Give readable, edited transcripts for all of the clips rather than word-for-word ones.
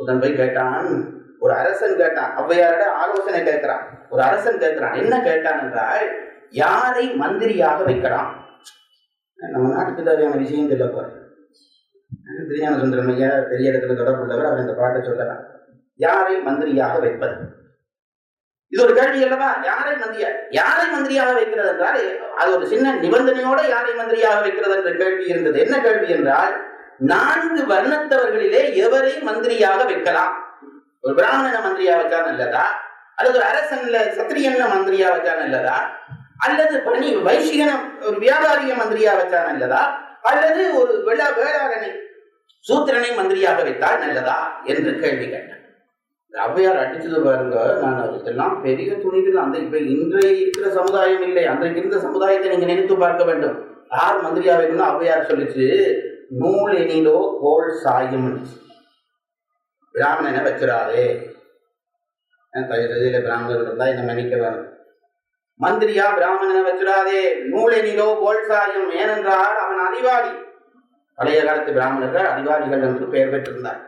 ஒருத்தன் போய் கேட்டான், ஒரு அரசன் கேட்டான், ஔவையாரோட ஆலோசனை கேட்கிறான். ஒரு அரசன் கேட்கிறான், என்ன கேட்டான் என்றால், யாரை மந்திரியாக வைக்கலாம்? நம்ம நாட்டுக்கு தேவையான விஷயம் சொல்ல போறேன். திருஞான சுந்தரம் ஐயா பெரிய இடத்துல தொடர்புள்ளவர், அவர் இந்த பாட்டை சொல்லலாம். யாரை மந்திரியாக வைப்பது? இது ஒரு கேள்வி அல்லவா? யாரை மந்திரியாக வைக்கிறது என்றால், அது ஒரு சின்ன நிபந்தனையோட யாரை மந்திரியாக வைக்கிறது என்ற கேள்வி இருந்தது. என்ன கேள்வி என்றால், 4 வர்ணத்தவர்களிலே எவரை மந்திரியாக வைக்கலாம்? ஒரு பிராமணனை மந்திரியா வச்சா நல்லதா, அல்லது ஒரு அரசன்ல சத்திரியன்ல மந்திரியா வச்சா நல்லதா, அல்லது வைசிகன ஒரு வியாபாரிய மந்திரியா வச்சா நல்லதா, அல்லது ஒரு வேளாளனை சூத்திரனை மந்திரியாக வைத்தால் நல்லதா என்று கேள்வி கேட்டார். ஔவையார் அடிச்சது பாருங்க. நான் இதெல்லாம் பெரிய துணிவில் அந்த இப்ப இன்றைய இருக்கிற சமுதாயம் இல்லை, அன்றைக்கு இருந்த சமுதாயத்தை நீங்க நினைத்து பார்க்க வேண்டும். யார் மந்திரியா வைக்கணும்? ஔவையார் சொல்லிச்சு, நூல் எனிலோ கோல் சாயும், பிராமணனை வச்சிடாதே. பிராமணர்கள் இருந்தா என்ன மன்னிக்க வேணும். மந்திரியா பிராமணனை வச்சிடாதே, நூல் எனிலோ கோல் சாயும். ஏனென்றால் அவன் அறிவாளி. பழைய காலத்து பிராமணர்கள் அறிவாளிகள் என்று பெயர் பெற்றிருந்தார்.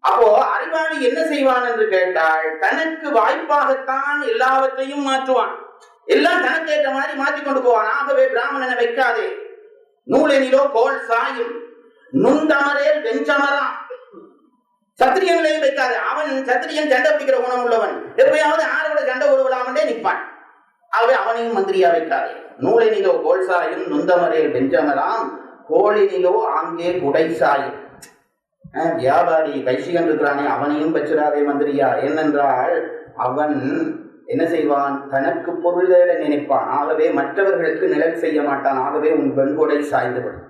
அப்போ அறிவாளி என்ன செய்வான் என்று கேட்டால், தனக்கு வாய்ப்பாகத்தான் எல்லாவற்றையும் மாற்றுவான். எல்லாம் தனக்கு ஏற்ற மாதிரி மாற்றி கொண்டு போவான். ஆகவே பிராமணனை வைக்காதே. நூலெனிலோ கோல் சாயும், நுண்தமரேல் வெஞ்சமராம். சத்திரியங்களையும் வைக்காது. அவன் சத்திரியன் சண்டை பிடிக்கிற குணம் உள்ளவன், எப்பயாவது ஆரோட சண்டை விடலாமண்டே நிற்பான். ஆகவே அவனையும் மந்திரியா வைக்காதே. நூலெனிலோ கோல் சாயும், நுந்தமரேல் வெஞ்சமராம். கோளினிலோ ஆங்கே குடை சாயும். வியாபாரி கைசிகன் இருக்கிறானே, அவனையும் வச்சிடாதே மந்திரியா. ஏனென்றால் அவன் என்ன செய்வான்? தனக்கு பொருள் தேட நினைப்பான். ஆகவே மற்றவர்களுக்கு நிழல் செய்ய மாட்டான். ஆகவே உன் வெண்கொடை சாய்ந்துவிடும்.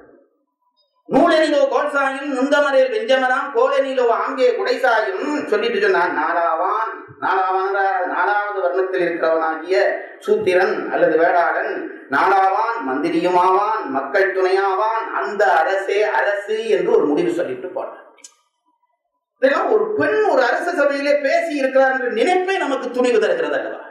நூலெனிலோ கோல் சாயும், நுந்தமரேல் வெஞ்சமராம். கோலெனிலோ ஆங்கே குடை சாயும் சொல்லிட்டு சொன்னான். நாலாவான், 4வது வர்ணத்தில் இருக்கிறவனாகிய சூத்திரன் அல்லது வேளாளன் நாளாவான், மந்திரியுமாவான், மக்கள் துணையாவான், அந்த அரசே அரசு என்று ஒரு முடிவு சொல்லிட்டு போனார். இதெல்லாம் ஒரு பெண் ஒரு அரச சபையிலே பேசி இருக்கிறார் என்ற நினைப்பே நமக்கு துணிவு தருகிறது அல்லவா?